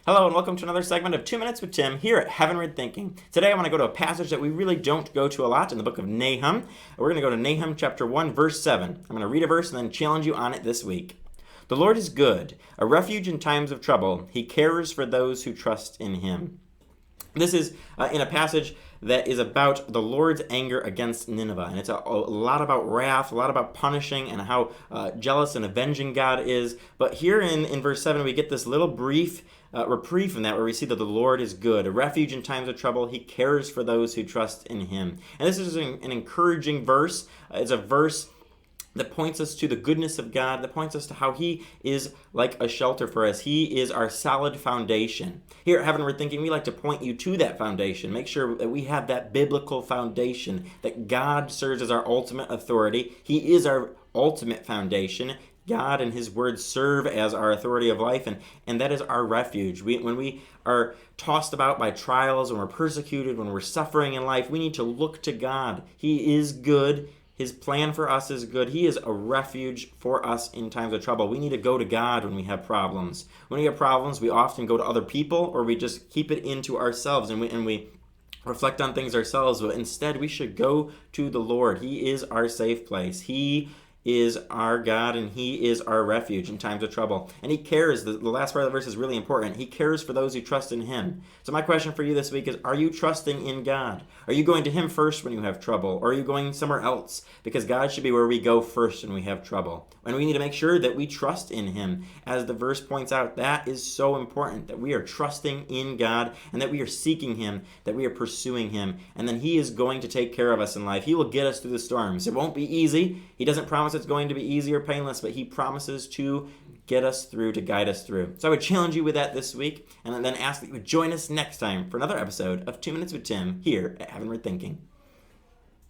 Hello and welcome to another segment of 2 Minutes with Tim here at Heavenward Thinking. Today I want to go to a passage that we really don't go to a lot in the book of Nahum. We're going to go to Nahum chapter 1 verse 7. I'm going to read a verse and then challenge you on it this week. The Lord is good, a refuge in times of trouble. He cares for those who trust in him. This is in a passage that is about the Lord's anger against Nineveh. And it's a lot about wrath, a lot about punishing and how jealous and avenging God is. But here in verse 7, we get this little brief reprieve from that where we see that the Lord is good, a refuge in times of trouble. He cares for those who trust in him. And this is an encouraging verse. It's a verse that points us to the goodness of God, that points us to how he is like a shelter for us. He is our solid foundation. Here at Heavenward Thinking, we like to point you to that foundation. Make sure that we have that biblical foundation, that God serves as our ultimate authority. He is our ultimate foundation. God and his word serve as our authority of life, and that is our refuge. When we are tossed about by trials, when we're persecuted, when we're suffering in life, we need to look to God. He is good. His plan for us is good. He is a refuge for us in times of trouble. We need to go to God when we have problems. When we have problems, we often go to other people, or we just keep it into ourselves, and we reflect on things ourselves. But instead, we should go to the Lord. He is our safe place. He is our God, and he is our refuge in times of trouble. And he cares. The last part of the verse is really important. He cares for those who trust in him. So my question for you this week is, are you trusting in God? Are you going to him first when you have trouble? Or are you going somewhere else? Because God should be where we go first when we have trouble. And we need to make sure that we trust in him. As the verse points out, that is so important, that we are trusting in God and that we are seeking him, that we are pursuing him. And then he is going to take care of us in life. He will get us through the storms. It won't be easy. He doesn't promise it's going to be easy or painless, but he promises to get us through, to guide us through. So I would challenge you with that this week, and then ask that you would join us next time for another episode of 2 Minutes with Tim here at Heavenward Thinking.